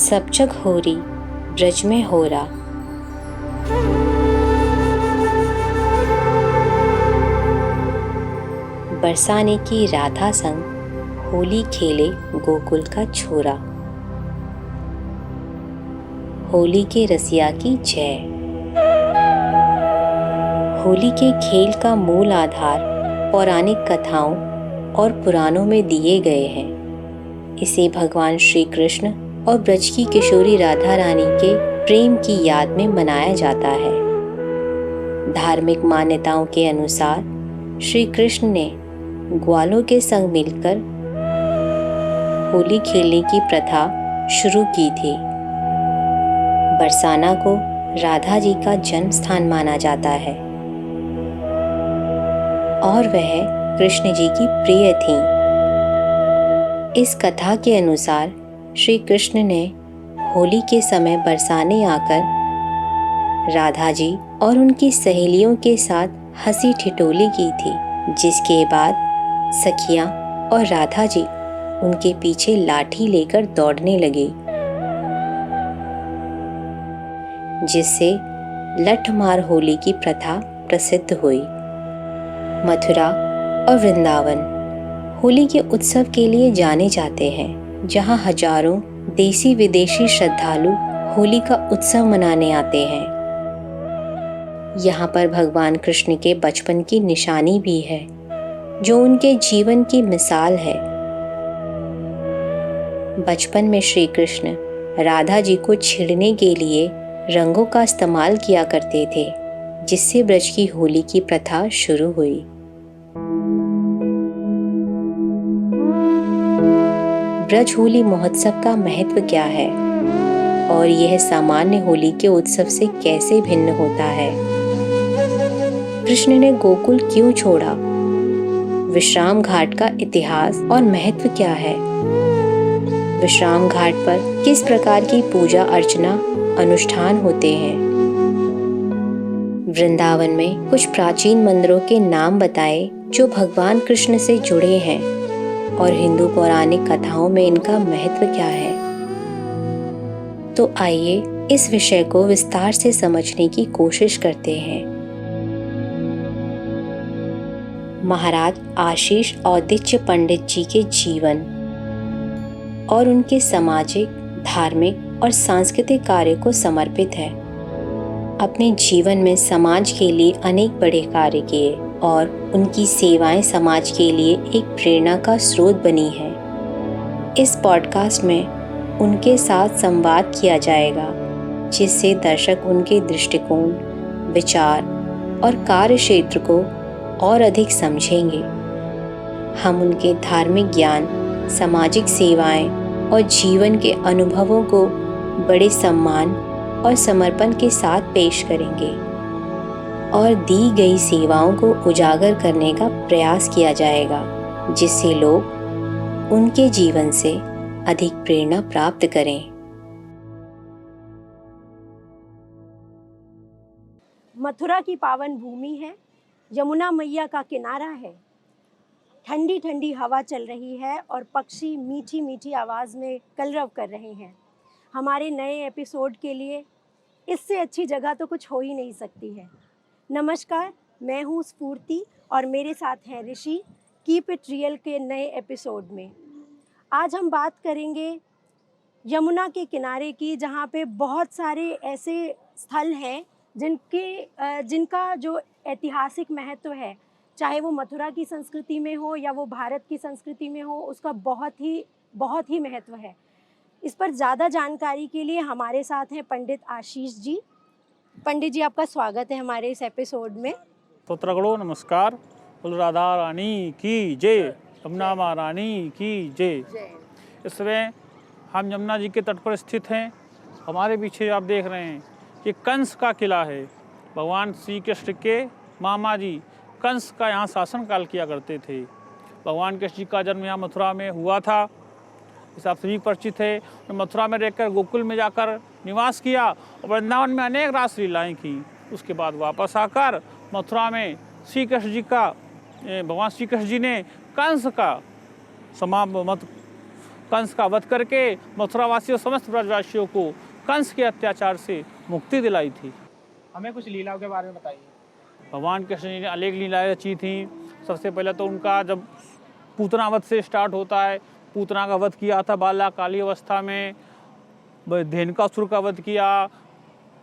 सब जग होरी ब्रज में होरा। बरसाने की राधा संग होली खेले गोकुल का छोरा। होली के रसिया की जय। होली के खेल का मूल आधार पौराणिक कथाओं और पुराणों में दिए गए हैं। इसे भगवान श्री कृष्ण और ब्रज की किशोरी राधा रानी के प्रेम की याद में मनाया जाता है। धार्मिक मान्यताओं के अनुसार श्री कृष्ण ने ग्वालों के संग मिलकर होली खेलने की प्रथा शुरू की थी। बरसाना को राधा जी का जन्म स्थान माना जाता है और वह कृष्ण जी की प्रिय थीं। इस कथा के अनुसार श्री कृष्ण ने होली के समय बरसाने आकर राधा जी और उनकी सहेलियों के साथ हंसी ठिठोली की थी, जिसके बाद सखियां और राधा जी उनके पीछे लाठी लेकर दौड़ने लगे, जिससे लठमार होली की प्रथा प्रसिद्ध हुई। मथुरा और वृंदावन होली के उत्सव के लिए जाने जाते हैं, जहां हजारों देसी विदेशी श्रद्धालु होली का उत्सव मनाने आते हैं। यहाँ पर भगवान कृष्ण के बचपन की निशानी भी है, जो उनके जीवन की मिसाल है। बचपन में श्री कृष्ण राधा जी को छेड़ने के लिए रंगों का इस्तेमाल किया करते थे, जिससे ब्रज की होली की प्रथा शुरू हुई। ब्रज होली महोत्सव का महत्व क्या है और यह सामान्य होली के उत्सव से कैसे भिन्न होता है? कृष्ण ने गोकुल क्यों छोड़ा? विश्राम घाट का इतिहास और महत्व क्या है? विश्राम घाट पर किस प्रकार की पूजा अर्चना अनुष्ठान होते हैं? वृंदावन में कुछ प्राचीन मंदिरों के नाम बताए जो भगवान कृष्ण से जुड़े हैं और हिंदू पौराणिक कथाओं में इनका महत्व क्या है। तो आइए इस विषय को विस्तार से समझने की कोशिश करते हैं। महाराज आशीष औदिच्य पंडित जी के जीवन और उनके सामाजिक, धार्मिक और सांस्कृतिक कार्य को समर्पित है। अपने जीवन में समाज के लिए अनेक बड़े कार्य किए और उनकी सेवाएं समाज के लिए एक प्रेरणा का स्रोत बनी है। इस पॉडकास्ट में उनके साथ संवाद किया जाएगा, जिससे दर्शक उनके दृष्टिकोण, विचार और कार्य क्षेत्र को और अधिक समझेंगे। हम उनके धार्मिक ज्ञान, सामाजिक सेवाएं और जीवन के अनुभवों को बड़े सम्मान और समर्पण के साथ पेश करेंगे और दी गई सेवाओं को उजागर करने का प्रयास किया जाएगा, जिससे लोग उनके जीवन से अधिक प्रेरणा प्राप्त करें। मथुरा की पावन भूमि है, यमुना मैया का किनारा है। ठंडी ठंडी हवा चल रही है और पक्षी मीठी मीठी आवाज़ में कलरव कर रहे हैं। हमारे नए एपिसोड के लिए इससे अच्छी जगह तो कुछ हो ही नहीं सकती है। नमस्कार, मैं हूँ स्फूर्ति और मेरे साथ हैं ऋषि, कीप इट रियल के नए एपिसोड में। आज हम बात करेंगे यमुना के किनारे की, जहाँ पे बहुत सारे ऐसे स्थल हैं जिनका जो ऐतिहासिक महत्व है, चाहे वो मथुरा की संस्कृति में हो या वो भारत की संस्कृति में हो, उसका बहुत ही महत्व है। इस पर ज़्यादा जानकारी के लिए हमारे साथ हैं पंडित आशीष जी। पंडित जी, आपका स्वागत है हमारे इस एपिसोड में। श्रोतागणों नमस्कार। बोल राधा रानी की जय, यमुना महारानी की जय। इस समय हम यमुना जी के तट पर स्थित हैं। हमारे पीछे आप देख रहे हैं कि कंस का किला है। भगवान श्री कृष्ण के मामा जी कंस का यहाँ शासन काल किया करते थे। भगवान कृष्ण जी का जन्म यहाँ मथुरा में हुआ था, इस आप सभी परिचित है। मथुरा में रहकर गोकुल में जाकर निवास किया और वृंदावन में अनेक रास लीलाएँ की। उसके बाद वापस आकर मथुरा में श्री कृष्ण जी का भगवान श्री कृष्ण जी ने कंस का कंस का वध करके मथुरावासियों समस्त ब्रजवासियों को कंस के अत्याचार से मुक्ति दिलाई थी। हमें कुछ लीलाओं के बारे में बताइए। भगवान कृष्ण ने अनेक लीलाएं रची थी। सबसे पहले तो उनका जब पूतना वध से स्टार्ट होता है, पूतना का वध किया था बाल्याकाली अवस्था में, धेनुकासुर का वध किया,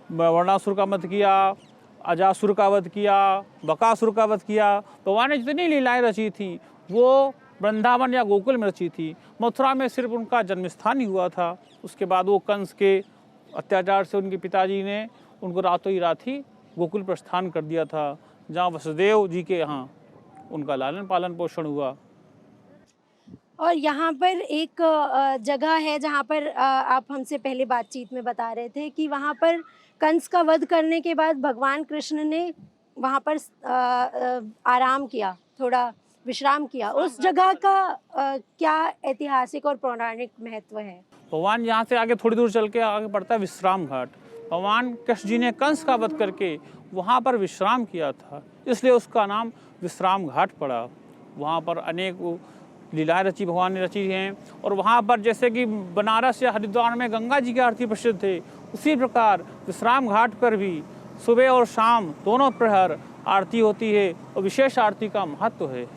वर्णासुर का वध किया, अजासुर का वध किया, बकासुर का वध किया। भगवान ने जितनी लीलाएं रची थी वो वृंदावन या गोकुल में रची थी। मथुरा में सिर्फ उनका जन्मस्थान ही हुआ था। उसके बाद वो कंस के अत्याचार से उनके पिताजी ने उनको रातों ही रात ही गोकुल प्रस्थान कर दिया था, जहाँ वसुदेव जी के यहाँ उनका लालन पालन पोषण हुआ। और यहाँ पर एक जगह है जहाँ पर आप हमसे पहले बातचीत में बता रहे थे कि वहाँ पर कंस का वध करने के बाद भगवान कृष्ण ने वहाँ पर आराम किया, थोड़ा विश्राम किया। उस जगह का क्या ऐतिहासिक और पौराणिक महत्व है? भगवान यहाँ से आगे थोड़ी दूर चल के आगे पड़ता है विश्राम घाट। भगवान कृष्ण जी ने कंस का वध करके वहाँ पर विश्राम किया था, इसलिए उसका नाम विश्राम घाट पड़ा। वहाँ पर अनेक लीलाएं रची भगवान ने रची हैं। और वहाँ पर जैसे कि बनारस या हरिद्वार में गंगा जी की आरती प्रसिद्ध है, उसी प्रकार विश्राम घाट पर भी सुबह और शाम दोनों प्रहर आरती होती है और विशेष आरती का महत्व है।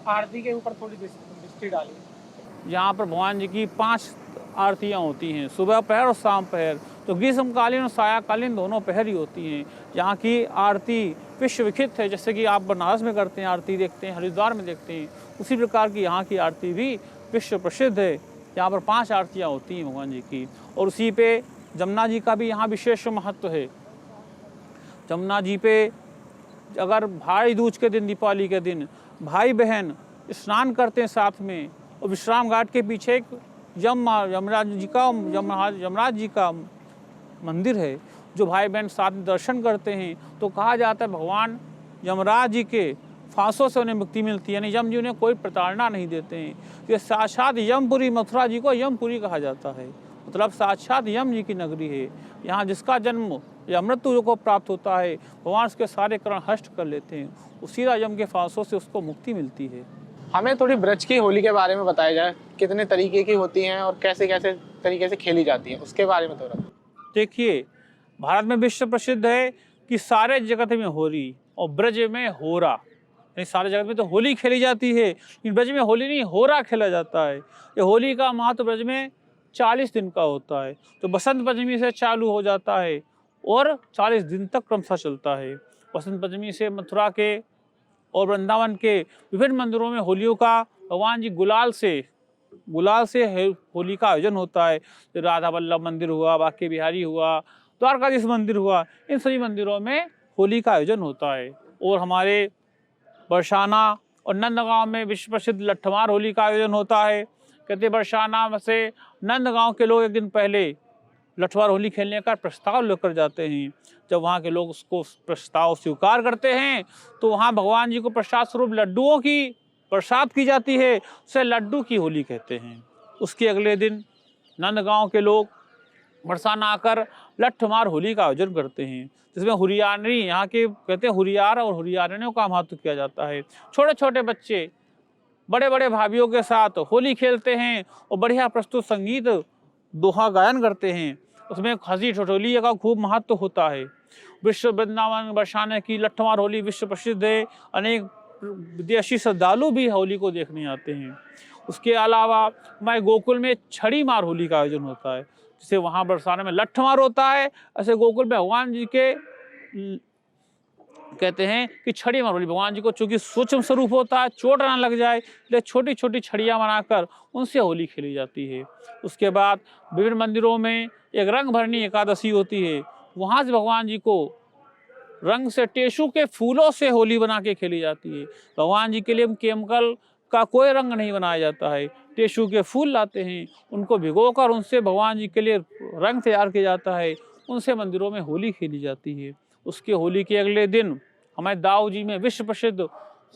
आरती के ऊपर थोड़ी दृष्टि डालिए। यहाँ पर भगवान जी की 5 आरतियाँ होती हैं, सुबह पहर और शाम पहर। तो ग्रीष्मकालीन और सायाकालीन दोनों पहर ही होती हैं। यहाँ की आरती विश्व विख्यात है। जैसे कि आप बनारस में करते हैं आरती देखते हैं, हरिद्वार में देखते हैं, उसी प्रकार की यहाँ की आरती भी विश्व प्रसिद्ध है। यहाँ पर 5 आरतियाँ होती हैं भगवान जी की। और उसी पे जमुना जी का भी यहाँ विशेष महत्व है। जमुना जी पे अगर भाई दूज के दिन, दीपावली के दिन भाई बहन स्नान करते हैं साथ में, और विश्राम घाट के पीछे एक यमराज जी का मंदिर है, जो भाई बहन साथ में दर्शन करते हैं तो कहा जाता है भगवान यमराज जी के फांसों से उन्हें मुक्ति मिलती है, यानी यम जी उन्हें कोई प्रताड़ना नहीं देते हैं। ये साक्षात यमपुरी, मथुरा जी को यमपुरी कहा जाता है, मतलब साक्षात यम जी की नगरी है। यहाँ जिसका जन्म या मृत्यु को प्राप्त होता है, भगवान उसके सारे करण हष्ट कर लेते हैं, उसी यम के फांसों से उसको मुक्ति मिलती है। हमें थोड़ी ब्रज की होली के बारे में बताया जाए, कितने तरीके की होती हैं और कैसे कैसे तरीके से खेली जाती हैं, उसके बारे में थोड़ा। देखिए, भारत में विश्व प्रसिद्ध है कि सारे जगत में होली और ब्रज में होरा, यानी सारे जगत में तो होली खेली जाती है, लेकिन ब्रज में होली नहीं, होरा खेला जाता है। ये होली का महत्व ब्रज में 40 दिन का होता है। तो बसंत पंचमी से चालू हो जाता है और 40 दिन तक क्रमशः चलता है। बसंत पंचमी से मथुरा के और वृंदावन के विभिन्न मंदिरों में होलियों का भगवान जी गुलाल से होली का आयोजन होता है। राधा वल्लभ मंदिर हुआ, बांके बिहारी हुआ, द्वारकाधीश मंदिर हुआ, इन सभी मंदिरों में होली का आयोजन होता है। और हमारे बरसाना और नंदगांव में विश्व प्रसिद्ध लट्ठमार होली का आयोजन होता है। कहते बरसाना से नंदगांव के लोग एक दिन पहले लट्ठमार होली खेलने का प्रस्ताव लेकर जाते हैं। जब वहाँ के लोग उसको प्रस्ताव स्वीकार करते हैं तो वहाँ भगवान जी को प्रसाद स्वरूप लड्डुओं की प्रसाद की जाती है, उसे लड्डू की होली कहते हैं। उसके अगले दिन नंदगांव के लोग बरसाना आकर लट्ठमार होली का आयोजन करते हैं, जिसमें हुरियारी, यहाँ के कहते हैं हुरियार और हुरियारियों का महत्व किया जाता है। छोटे छोटे बच्चे बड़े बड़े भाभीियों के साथ होली खेलते हैं और बढ़िया प्रस्तुत संगीत दोहा गायन करते हैं। उसमें हंसी ठिठोली का खूब महत्व होता है। विश्व वृंदावन बरसाने की लट्ठमार होली विश्व प्रसिद्ध है। अनेक विदेशी श्रद्धालु भी होली को देखने आते हैं। उसके अलावा मैं गोकुल में छड़ी मार होली का आयोजन होता है, जिसे वहाँ बरसाने में लट्ठमार होता है, ऐसे गोकुल में भगवान जी के कहते हैं कि छड़ी मार होली। भगवान जी को चूंकि सूक्ष्म स्वरूप होता है, चोट ना लग जाए, इसलिए छोटी छोटी छड़ियाँ बनाकर उनसे होली खेली जाती है। उसके बाद विभिन्न मंदिरों में एक रंग भरनी एकादशी होती है, वहाँ से भगवान जी को रंग से टेसू के फूलों से होली बना के खेली जाती है। भगवान जी के लिए केमिकल का कोई रंग नहीं बनाया जाता है, टेसू के फूल लाते हैं, उनको भिगोकर उनसे भगवान जी के लिए रंग तैयार किया जाता है, उनसे मंदिरों में होली खेली जाती है। उसके होली के अगले दिन हमारे दाऊ जी में विश्व प्रसिद्ध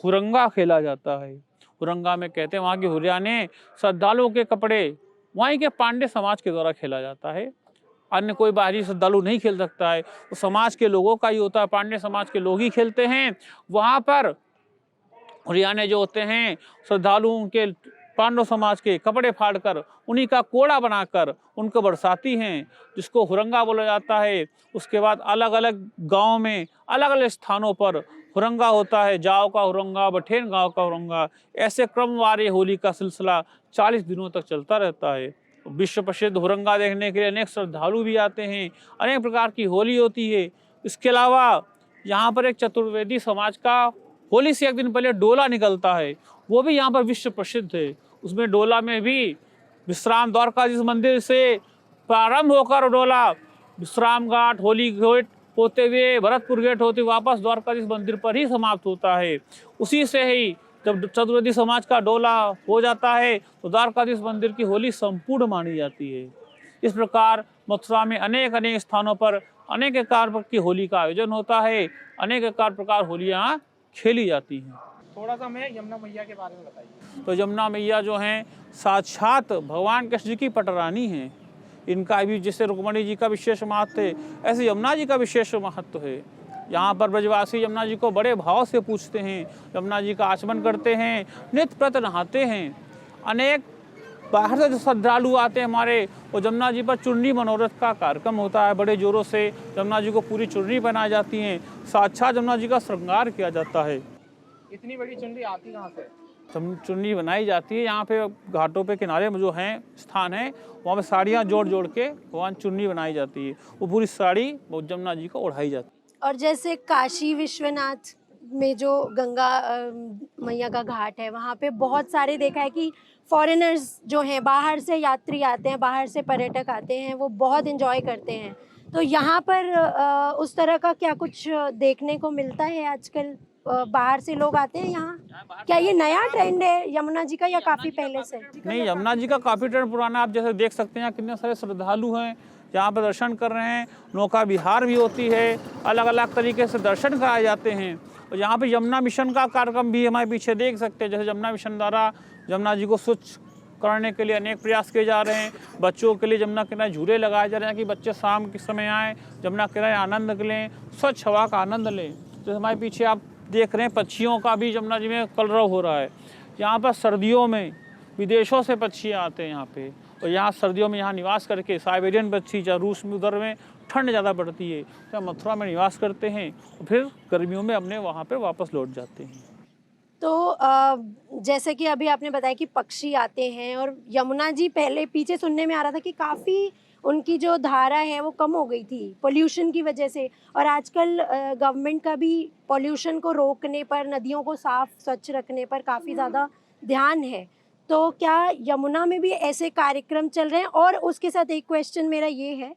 हुरंगा खेला जाता है। हुरंगा में कहते हैं वहाँ की हुरियाने श्रद्धालुओं के कपड़े वहीं के पांडे समाज के द्वारा खेला जाता है, अन्य कोई बाहरी श्रद्धालु नहीं खेल सकता है, वो समाज के लोगों का ही होता है, पांडे समाज के लोग ही खेलते हैं। वहाँ पर हुरियाने जो होते हैं श्रद्धालुओं के पांडव समाज के कपड़े फाड़कर उन्हीं का कोड़ा बनाकर उनको बरसाती हैं, जिसको हुरंगा बोला जाता है। उसके बाद अलग अलग गाँव में अलग अलग स्थानों पर हुरंगा होता है, जाओ का हुरंगा, बठेन गांव का हुरंगा। ऐसे क्रमवार ये होली का सिलसिला 40 दिनों तक चलता रहता है। विश्व प्रसिद्ध हुरंगा देखने के लिए अनेक श्रद्धालु भी आते हैं। अनेक प्रकार की होली होती है। इसके अलावा यहाँ पर एक चतुर्वेदी समाज का होली से एक दिन पहले डोला निकलता है, वो भी यहाँ पर विश्व प्रसिद्ध है। उसमें डोला में भी विश्राम द्वारकाधीश मंदिर से प्रारंभ होकर डोला विश्राम घाट, होली गेट होते हुए भरतपुर गेट होते वापस द्वारकाधीश मंदिर पर ही समाप्त होता है। उसी से ही जब चतुर्वेदी समाज का डोला हो जाता है तो द्वारकाधीश मंदिर की होली संपूर्ण मानी जाती है। इस प्रकार मथुरा में अनेक अनेक स्थानों पर अनेक प्रकार की होली का आयोजन होता है। अनेक प्रकार होलियाँ खेली जाती हैं। थोड़ा सा हमें यमुना मैया के बारे में बताइए। तो यमुना मैया जो हैं साक्षात भगवान कृष्ण जी की पटरानी हैं। इनका भी जैसे रुक्मणी जी का विशेष महत्व है, ऐसे यमुना जी का विशेष महत्व है। यहाँ पर ब्रजवासी यमुना जी को बड़े भाव से पूछते हैं, यमुना जी का आचमन करते हैं, नित्य प्रत नहाते हैं। अनेक बाहर से जो श्रद्धालु आते हैं हमारे, वो यमुना जी पर चुन्नी मनोरथ का कार्यक्रम होता है। बड़े जोरों से यमुना जी को पूरी चुन्नी बनाई जाती हैं, साक्षात यमुना जी का श्रृंगार किया जाता है। इतनी बड़ी चुनरी आती कहाँ से? चुन्नी बनाई जाती है। यहाँ पे घाटों पे किनारे में जो हैं स्थान है, वहाँ पे साड़ियाँ जोड़ जोड़ के वहाँ चुन्नी बनाई जाती है। वो पूरी साड़ी वो यमुना जी को ओढ़ाई जाती है। और जैसे काशी विश्वनाथ में जो गंगा मैया का घाट है, वहाँ पे बहुत सारे देखा है कि फॉरेनर्स जो हैं, बाहर से यात्री आते हैं, बाहर से पर्यटक आते हैं, वो बहुत एंजॉय करते हैं। तो यहाँ पर उस तरह का क्या कुछ देखने को मिलता है आजकल? बाहर से लोग आते हैं यहाँ, क्या ये नया ट्रेंड है यमुना जी का या काफ़ी पहले से? नहीं, यमुना जी का काफ़ी ट्रेंड पुराना। आप जैसे देख सकते हैं कितने सारे श्रद्धालु हैं यहाँ पर दर्शन कर रहे हैं। नौका विहार भी होती है, अलग अलग तरीके से दर्शन कराए जाते हैं। और यहाँ पे यमुना मिशन का कार्यक्रम भी हमारे पीछे देख सकते हैं। जैसे यमुना मिशन द्वारा यमुना जी को स्वच्छ करने के लिए अनेक प्रयास किए जा रहे हैं। बच्चों के लिए यमुना किनारे झूले लगाए जा रहे हैं कि बच्चे शाम के समय आएँ, यमुना किनारे आनंद लें, स्वच्छ हवा का आनंद लें। जैसे हमारे पीछे आप देख रहे हैं पक्षियों का भी यमुना जी में कलरव हो रहा है। यहाँ पर सर्दियों में विदेशों से पक्षी आते हैं यहाँ पे, और यहाँ सर्दियों में यहाँ निवास करके साइबेरियन पक्षी, जहाँ रूस में उधर में ठंड ज़्यादा पड़ती है, तो मथुरा में निवास करते हैं और फिर गर्मियों में अपने वहाँ पे वापस लौट जाते हैं। तो जैसे कि अभी आपने बताया कि पक्षी आते हैं, और यमुना जी पहले पीछे सुनने में आ रहा था कि काफ़ी उनकी जो धारा है वो कम हो गई थी पोल्यूशन की वजह से, और आजकल गवर्नमेंट का भी पोल्यूशन को रोकने पर, नदियों को साफ स्वच्छ रखने पर काफ़ी ज़्यादा ध्यान है। तो क्या यमुना में भी ऐसे कार्यक्रम चल रहे हैं? और उसके साथ एक क्वेश्चन मेरा ये है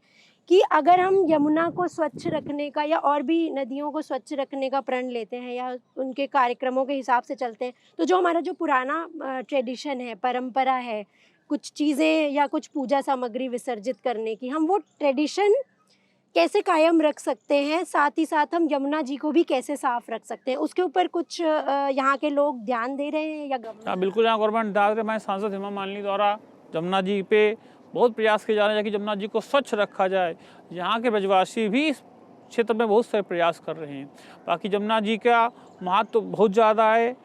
कि अगर हम यमुना को स्वच्छ रखने का या और भी नदियों को स्वच्छ रखने का प्रण लेते हैं या उनके कार्यक्रमों के हिसाब से चलते हैं, तो जो हमारा जो पुराना ट्रेडिशन है, परंपरा है, कुछ चीज़ें या कुछ पूजा सामग्री विसर्जित करने की, हम वो ट्रेडिशन कैसे कायम रख सकते हैं? साथ ही साथ हम यमुना जी को भी कैसे साफ रख सकते हैं? उसके ऊपर कुछ यहाँ के लोग ध्यान दे रहे हैं या गवर्नमेंट? हाँ, बिल्कुल, यहाँ गवर्नमेंट डाल रहे। हमारे सांसद हेमा मालिनी द्वारा यमुना जी पे बहुत प्रयास किए जा रहे हैं कि यमुना जी को स्वच्छ रखा जाए। यहाँ के ब्रजवासी भी इस क्षेत्र में बहुत सारे प्रयास कर रहे हैं। बाकी यमुना जी का महत्व तो बहुत ज़्यादा है।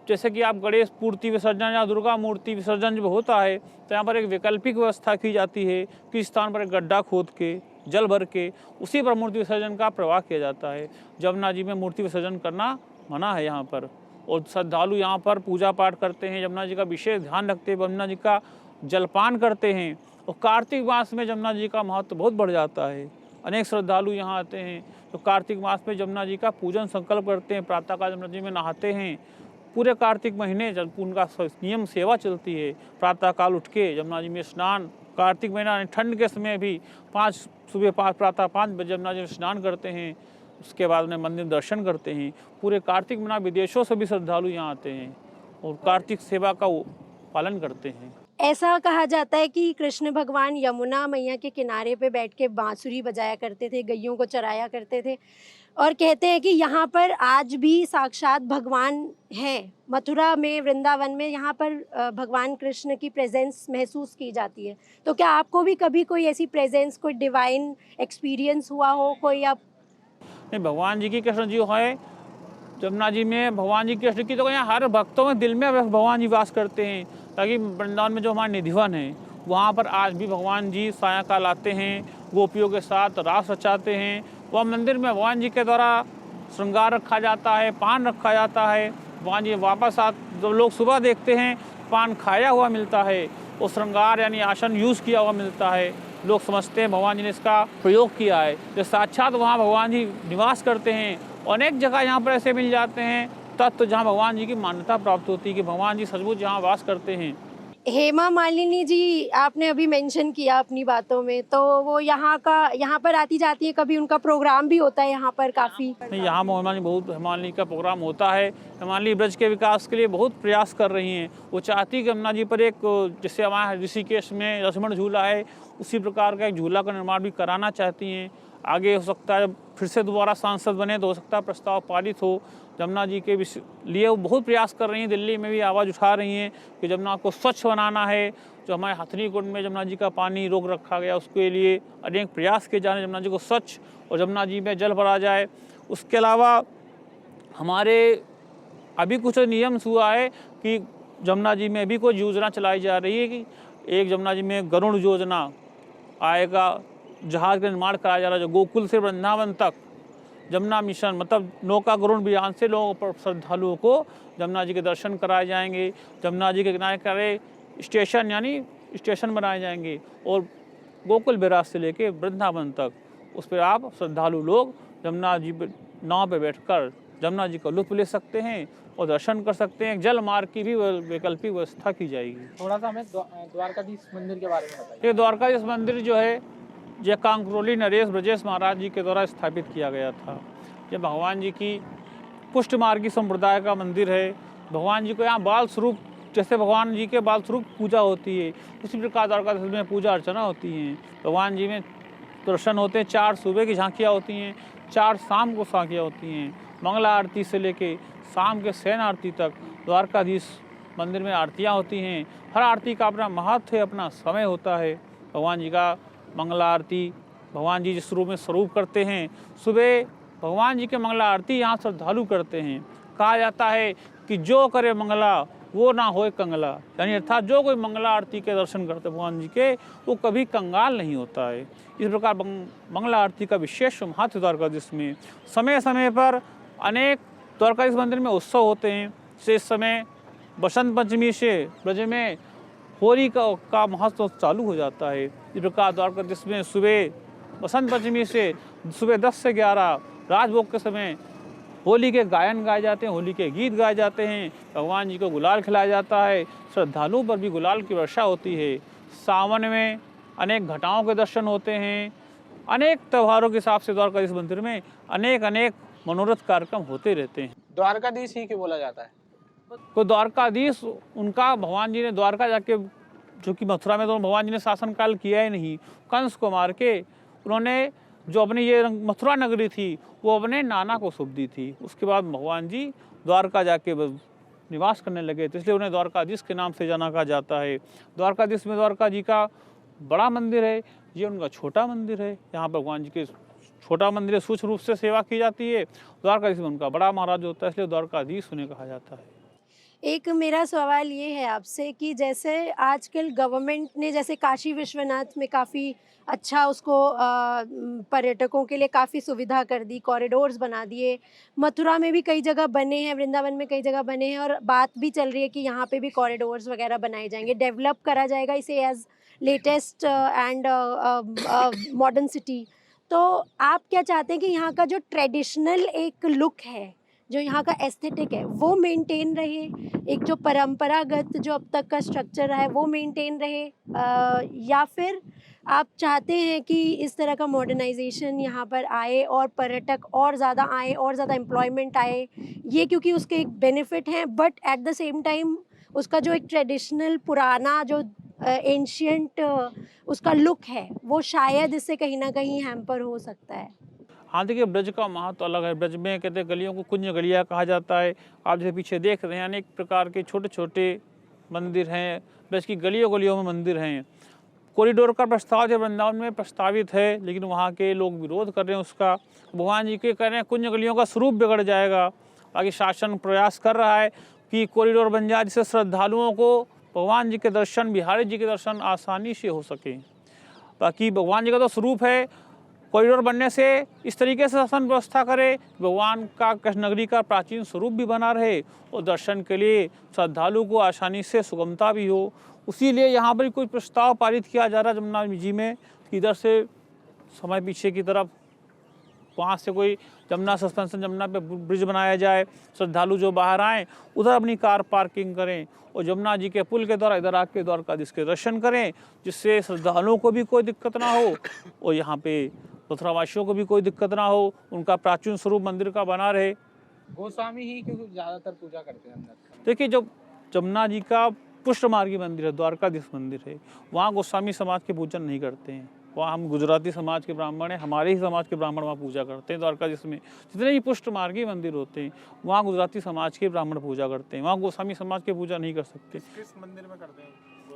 जैसे कि आप गणेश मूर्ति विसर्जन या दुर्गा मूर्ति विसर्जन जब होता है तो यहाँ पर एक वैकल्पिक व्यवस्था की जाती है कि स्थान पर एक गड्ढा खोद के जल भर के उसी पर मूर्ति विसर्जन का प्रवाह किया जाता है। यमुना जी में मूर्ति विसर्जन करना मना है यहाँ पर, और श्रद्धालु यहाँ पर पूजा पाठ करते हैं, यमुना जी का विशेष ध्यान रखते हैं, यमुना जी का जलपान करते हैं। और कार्तिक मास में यमुना जी का महत्व बहुत बढ़ जाता है। अनेक श्रद्धालु यहाँ आते हैं तो कार्तिक मास में यमुना जी का पूजन संकल्प करते हैं, प्रातःकाल यमुना जी में नहाते हैं। पूरे कार्तिक महीने जब उनका नियम सेवा चलती है, प्रातःकाल उठ के यमुना जी में स्नान, कार्तिक महीना ठंड के समय भी प्रातः 5 बजे यमुना जी में स्नान करते हैं। उसके बाद उन्हें मंदिर दर्शन करते हैं। पूरे कार्तिक महीना विदेशों से भी श्रद्धालु यहाँ आते हैं और कार्तिक सेवा का वो पालन करते हैं। ऐसा कहा जाता है कि कृष्ण भगवान यमुना मैया के किनारे पे बैठ के बांसुरी बजाया करते थे, गैयों को चराया करते थे, और कहते हैं कि यहाँ पर आज भी साक्षात भगवान हैं। मथुरा में, वृंदावन में यहाँ पर भगवान कृष्ण की प्रेजेंस महसूस की जाती है। तो क्या आपको भी कभी कोई ऐसी प्रेजेंस, कोई डिवाइन एक्सपीरियंस हुआ हो कोई? आप नहीं, भगवान जी की कृष्ण जी है यमुना जी में, भगवान जी कृष्ण की तो यहाँ हर भक्तों में दिल में भगवान जी वास करते हैं। ताकि वृंदावन में जो हमारे निधिवन है वहाँ पर आज भी भगवान जी सायंकाल आते हैं, गोपियों के साथ रास रचाते हैं। वह मंदिर में भगवान जी के द्वारा श्रृंगार रखा जाता है, पान रखा जाता है। भगवान जी वापस जब लोग सुबह देखते हैं पान खाया हुआ मिलता है, वो श्रृंगार यानी आसन यूज़ किया हुआ मिलता है। लोग समझते हैं भगवान जी ने इसका प्रयोग किया है। जो साक्षात वहाँ भगवान जी निवास करते हैं। अनेक जगह यहाँ पर ऐसे मिल जाते हैं तत्व जहाँ भगवान जी की मान्यता प्राप्त होती है कि भगवान जी सचमुच यहाँ वास करते हैं। हेमा मालिनी जी, आपने अभी मेंशन किया अपनी बातों में, तो वो यहाँ पर आती जाती है, कभी उनका प्रोग्राम भी होता है यहाँ पर काफ़ी? यहाँ हेमालिनी का प्रोग्राम होता है। हेमालिनी ब्रज के विकास के लिए बहुत प्रयास कर रही हैं। वो चाहती है कि यमुना जी पर एक, जैसे हमारे ऋषिकेश में लक्ष्मण झूला है, उसी प्रकार का एक झूला का निर्माण भी कराना चाहती हैं। आगे हो सकता है फिर से दोबारा सांसद बने तो हो सकता है प्रस्ताव पारित हो। यमुना जी के लिए वो बहुत प्रयास कर रही हैं। दिल्ली में भी आवाज़ उठा रही हैं कि यमुना को स्वच्छ बनाना है। जो हमारे हथनी कुंड में यमुना जी का पानी रोक रखा गया, उसके लिए अनेक प्रयास किए जा रहे हैं यमुना जी को स्वच्छ और यमुना जी में जल भरा जाए। उसके अलावा हमारे अभी कुछ नियम हुआ है कि यमुना जी में भी कोई योजना चलाई जा रही है कि एक यमुना जी में गरुड़ योजना आएगा, जहाज़ का निर्माण कराया जा रहा है। जो गोकुल से वृंदावन तक यमुना मिशन, मतलब नौका गरुड़ अभियान से लोगों पर श्रद्धालुओं को यमुना जी के दर्शन कराए जाएंगे। यमुना जी के किनारे स्टेशन यानी स्टेशन बनाए जाएंगे और गोकुल बिराज से लेके वृंदावन तक उस पर आप श्रद्धालु लोग यमुना जी नाव पर बैठकर यमुना जी का लुत्फ ले सकते हैं और दर्शन कर सकते हैं। जल मार्ग की भी वैकल्पिक व्यवस्था की जाएगी। थोड़ा सा हमें द्वारकाधीश मंदिर के बारे में बताइए। ये द्वारकाधीश मंदिर जो है यह कांकरोली नरेश ब्रजेश महाराज जी के द्वारा स्थापित किया गया था। यह भगवान जी की पुष्ट मार्गी संप्रदाय का मंदिर है। भगवान जी को यहाँ बाल स्वरूप, जैसे भगवान जी के बाल स्वरूप पूजा होती है, उसी प्रकार द्वारकाधीश में पूजा अर्चना होती है। भगवान जी में दर्शन होते हैं। 4 सुबह की झांकियाँ होती हैं, 4 शाम को झांकियाँ होती हैं। मंगला आरती से लेके शाम के शयन आरती तक द्वारकाधीश मंदिर में आरतियाँ होती हैं। हर आरती का अपना महत्व है, अपना समय होता है। भगवान जी का मंगला आरती भगवान जी जिस रूप में स्वरूप करते हैं, सुबह भगवान जी के मंगला आरती यहाँ श्रद्धालु करते हैं। कहा जाता है कि जो करे मंगला वो ना होए कंगला, यानी अर्थात जो कोई मंगला आरती के दर्शन करते भगवान जी के वो कभी कंगाल नहीं होता है। इस प्रकार मंगला आरती का विशेष महत्व द्वारकाधीश में। समय समय पर अनेक द्वारकाधीश मंदिर में उत्सव होते हैं। जैसे इस समय बसंत पंचमी से ब्रज में होली का महत्व चालू हो जाता है। इस प्रकार द्वारकाधीश में सुबह बसंत पंचमी से सुबह 10 से 11 राजभोग के समय होली के गायन गाए जाते हैं, होली के गीत गाए जाते हैं। भगवान जी को गुलाल खिलाया जाता है। श्रद्धालुओं पर भी गुलाल की वर्षा होती है। सावन में अनेक घटाओं के दर्शन होते हैं। अनेक त्योहारों के हिसाब से द्वारकाधीश मंदिर में अनेक मनोरथ कार्यक्रम होते रहते हैं। द्वारकाधीश ही क्यों बोला जाता है? तो द्वारकाधीश उनका भगवान जी ने द्वारका जाके, जो कि मथुरा में तो भगवान जी ने शासनकाल किया ही नहीं, कंस को मार के उन्होंने जो अपनी ये मथुरा नगरी थी वो अपने नाना को सौंप दी थी। उसके बाद भगवान जी द्वारका जाके निवास करने लगे, तो इसलिए उन्हें द्वारकाधीश के नाम से जाना कहा जाता है। द्वारकाधीश में द्वारका जी का बड़ा मंदिर है, ये उनका छोटा मंदिर है। यहाँ पर भगवान जी के छोटा मंदिर है, सूक्ष्म रूप से सेवा की जाती है। द्वारकाधीश में उनका बड़ा महाराज होता है, इसलिए द्वारकाधीश उन्हें कहा जाता है। एक मेरा सवाल ये है आपसे कि जैसे आजकल गवर्नमेंट ने जैसे काशी विश्वनाथ में काफ़ी अच्छा उसको पर्यटकों के लिए काफ़ी सुविधा कर दी, कॉरिडोर्स बना दिए। मथुरा में भी कई जगह बने हैं, वृंदावन में कई जगह बने हैं और बात भी चल रही है कि यहाँ पे भी कॉरिडोर्स वगैरह बनाए जाएंगे, डेवलप करा जाएगा इसे as latest and modern city. तो आप क्या चाहते हैं कि यहाँ का जो ट्रेडिशनल एक लुक है, जो यहाँ का एस्थेटिक है, वो मेंटेन रहे, एक जो परंपरागत जो अब तक का स्ट्रक्चर रहा है वो मेंटेन रहे, या फिर आप चाहते हैं कि इस तरह का मॉडर्नाइजेशन यहाँ पर आए और पर्यटक और ज़्यादा आए और ज़्यादा एम्प्लॉयमेंट आए, ये क्योंकि उसके एक बेनिफिट हैं, but at the same time उसका जो एक ट्रेडिशनल पुराना जो एंशियंट उसका लुक है वो शायद इससे कहीं ना कहीं हैम्पर हो सकता है? हाँ देखिए, ब्रज का महत्व अलग है। ब्रज में कहते हैं गलियों को कुंज गलियाँ कहा जाता है। आप जैसे पीछे देख रहे हैं अनेक प्रकार के छोटे छोटे मंदिर हैं, ब्रज की गलियों गलियों में मंदिर हैं। कॉरिडोर का प्रस्ताव जो वृंदावन में प्रस्तावित है, लेकिन वहाँ के लोग विरोध कर रहे हैं उसका। भगवान जी के कह रहे हैं कुंज गलियों का स्वरूप बिगड़ जाएगा। बाकी शासन प्रयास कर रहा है कि कॉरिडोर बन जाए जिससे श्रद्धालुओं को भगवान जी के दर्शन, बिहारी जी के दर्शन आसानी से हो सके। बाकी भगवान जी का तो स्वरूप है, कॉरिडोर बनने से इस तरीके से शासन व्यवस्था करे, भगवान का कृष्ण नगरी का प्राचीन स्वरूप भी बना रहे और दर्शन के लिए श्रद्धालु को आसानी से सुगमता भी हो। उसीलिए यहाँ पर कोई प्रस्ताव पारित किया जा रहा है जमुना जी में, इधर से समय पीछे की तरफ वहाँ से कोई जमुना सस्पेंशन, जमुना पे ब्रिज बनाया जाए, श्रद्धालु जो बाहर आएँ उधर अपनी कार पार्किंग करें और जमुना जी के पुल के द्वारा इधर आके द्वारकाधीश के दर्शन करें, जिससे श्रद्धालुओं को भी कोई दिक्कत ना हो और यहाँ पे मथुरावासियों को भी कोई दिक्कत ना हो, उनका प्राचीन स्वरूप मंदिर का बना रहे। गोस्वामी ही क्योंकि ज़्यादातर पूजा करते हैं अंदर। देखिए, जब जमुना जी का पुष्ट मार्गी मंदिर है, द्वारकाधीश मंदिर है, वहाँ गोस्वामी समाज के पूजन नहीं करते हैं। वहाँ हम गुजराती समाज के ब्राह्मण हैं, हमारे ही समाज के ब्राह्मण वहाँ पूजा करते हैं। द्वारकाधीश में जितने भी पुष्ट मार्गी मंदिर होते हैं वहाँ गुजराती समाज के ब्राह्मण पूजा करते हैं, वहाँ गोस्वामी समाज के पूजा नहीं कर सकते। किस मंदिर में करते हैं?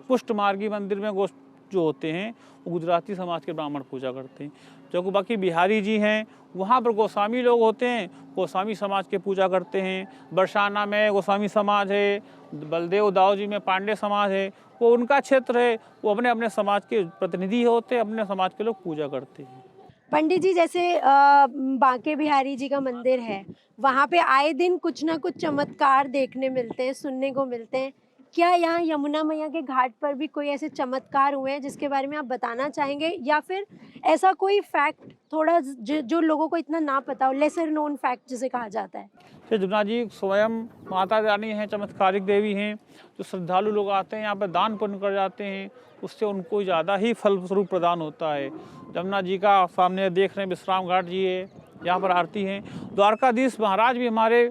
पुष्ट मार्गी मंदिर में जो होते हैं वो गुजराती समाज के ब्राह्मण पूजा करते हैं। जो बाकी बिहारी जी हैं वहाँ पर गोस्वामी लोग होते हैं, गोस्वामी समाज के पूजा करते हैं। बरसाना में गोस्वामी समाज है, बलदेव दाऊ जी में पांडे समाज है, वो उनका क्षेत्र है, वो अपने अपने समाज के प्रतिनिधि होते हैं, अपने समाज के लोग पूजा करते हैं। पंडित जी, जैसे बांके बिहारी जी का मंदिर है, वहाँ पे आए दिन कुछ ना कुछ चमत्कार देखने मिलते हैं, सुनने को मिलते हैं। क्या यहाँ यमुना मैया के घाट पर भी कोई ऐसे चमत्कार हुए हैं जिसके बारे में आप बताना चाहेंगे, या फिर ऐसा कोई फैक्ट थोड़ा जो लोगों को इतना ना पता हो, लेसर नोन फैक्ट जिसे कहा जाता है? जमुना जी स्वयं माता रानी हैं, चमत्कारिक देवी हैं। जो श्रद्धालु लोग आते हैं यहाँ पर दान पुण्य कर जाते हैं, उससे उनको ज़्यादा ही फल स्वरूप प्रदान होता है। जमुना जी का सामने देख रहे हैं विश्राम घाट जी है, यहाँ पर आरती हैं। द्वारकाधीश महाराज भी हमारे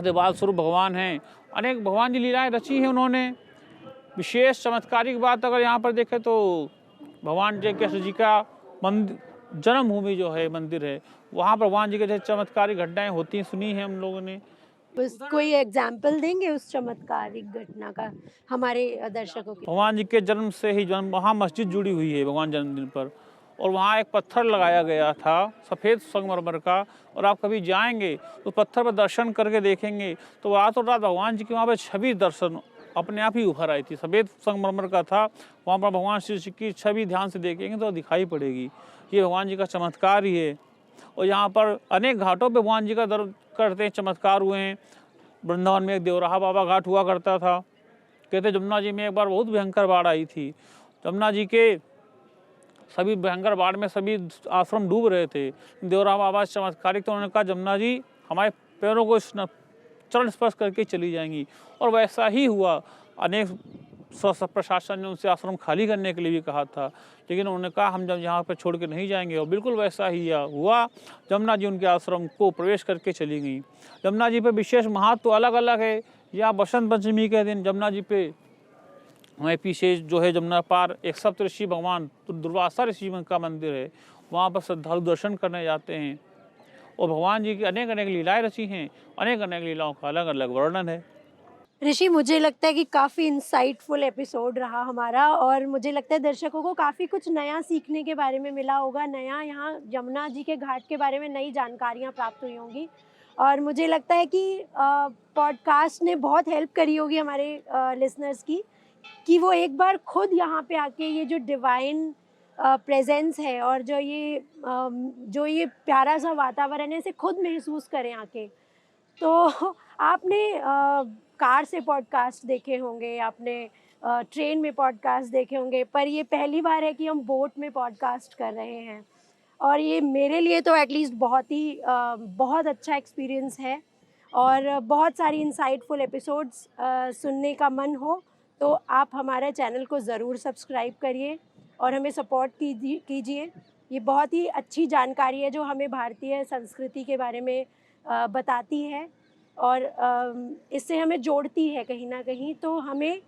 बाल स्वरूप भगवान हैं, अनेक भगवान जी लीलाएँ रची हैं उन्होंने। विशेष चमत्कारिक बात अगर यहाँ पर देखें तो भगवान जी कृष्ण जी का मंदिर, जन्मभूमि जो है मंदिर है, वहाँ पर भगवान जी के जैसे चमत्कारिक घटनाएं होती हैं, सुनी हैं हम लोगों ने। कोई एग्जाम्पल देंगे उस चमत्कारिक घटना का हमारे दर्शकों के? भगवान जी के जन्म से ही वहाँ मस्जिद जुड़ी हुई है भगवान जन्मदिन पर, और वहाँ एक पत्थर लगाया गया था सफ़ेद संगमरमर का, और आप कभी जाएंगे तो पत्थर पर दर्शन करके देखेंगे तो रातों रात भगवान जी की वहाँ पर छवि दर्शन अपने आप ही उभर आई थी। सफ़ेद संगमरमर का था, वहाँ पर भगवान श्री जी की छवि ध्यान से देखेंगे तो दिखाई पड़ेगी। ये भगवान जी का चमत्कार ही है। और यहाँ पर अनेक घाटों पे भगवान जी का दर्शन करते हैं, चमत्कार हुए हैं। वृंदावन में एक देवराहा बाबा घाट हुआ करता था, कहते जमुना जी में एक बार बहुत भयंकर बाढ़ आई थी। जमुना जी के सभी भयंकर बाढ़ में सभी आश्रम डूब रहे थे। देवराहा बाबा चमत्कारिक, तो उन्होंने कहा जमुना जी हमारे पैरों को चरण स्पर्श करके चली जाएंगी, और वैसा ही हुआ। अनेक प्रशासन ने उनसे आश्रम खाली करने के लिए भी कहा था, लेकिन उन्होंने कहा हम जब यहाँ पर छोड़ के नहीं जाएंगे, और बिल्कुल वैसा ही हुआ। जमुना जी उनके आश्रम को प्रवेश करके चली गई। जमुना जी पे विशेष महत्व तो अलग अलग है। या बसंत पंचमी के दिन जमुना जी पे हमारे पीछे जो है जमुना पार एक सप्तऋषि भगवान दुर्वासा ऋषि का मंदिर है, वहाँ पर श्रद्धालु दर्शन करने जाते हैं, और भगवान जी की अनेक अनेक लीलाएँ रची हैं, अनेक अनेक लीलाओं का अलग अलग वर्णन है। ऋषि, मुझे लगता है कि काफ़ी इंसाइटफुल एपिसोड रहा हमारा, और मुझे लगता है दर्शकों को काफ़ी कुछ नया सीखने के बारे में मिला होगा, नया यहाँ यमुना जी के घाट के बारे में नई जानकारियाँ प्राप्त हुई होंगी। और मुझे लगता है कि पॉडकास्ट ने बहुत हेल्प करी होगी हमारे लिसनर्स की, कि वो एक बार खुद यहाँ पे आके ये जो डिवाइन प्रेजेंस है और जो ये प्यारा सा वातावरण है, इसे खुद महसूस करें आके। तो आपने कार से पॉडकास्ट देखे होंगे, आपने ट्रेन में पॉडकास्ट देखे होंगे, पर ये पहली बार है कि हम बोट में पॉडकास्ट कर रहे हैं, और ये मेरे लिए तो एटलीस्ट बहुत अच्छा एक्सपीरियंस है। और बहुत सारी इंसाइटफुल एपिसोड्स सुनने का मन हो तो आप हमारा चैनल को ज़रूर सब्सक्राइब करिए और हमें सपोर्ट कीजिए। ये बहुत ही अच्छी जानकारी है जो हमें भारतीय संस्कृति के बारे में बताती है, और इससे हमें जोड़ती है कहीं ना कहीं। तो हमें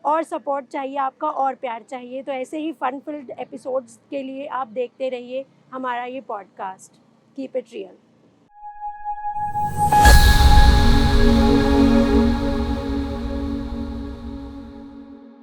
और सपोर्ट चाहिए आपका, और प्यार चाहिए। तो ऐसे ही फन फिल्ड एपिसोड्स के लिए आप देखते रहिए हमारा ये पॉडकास्ट। Keep it real.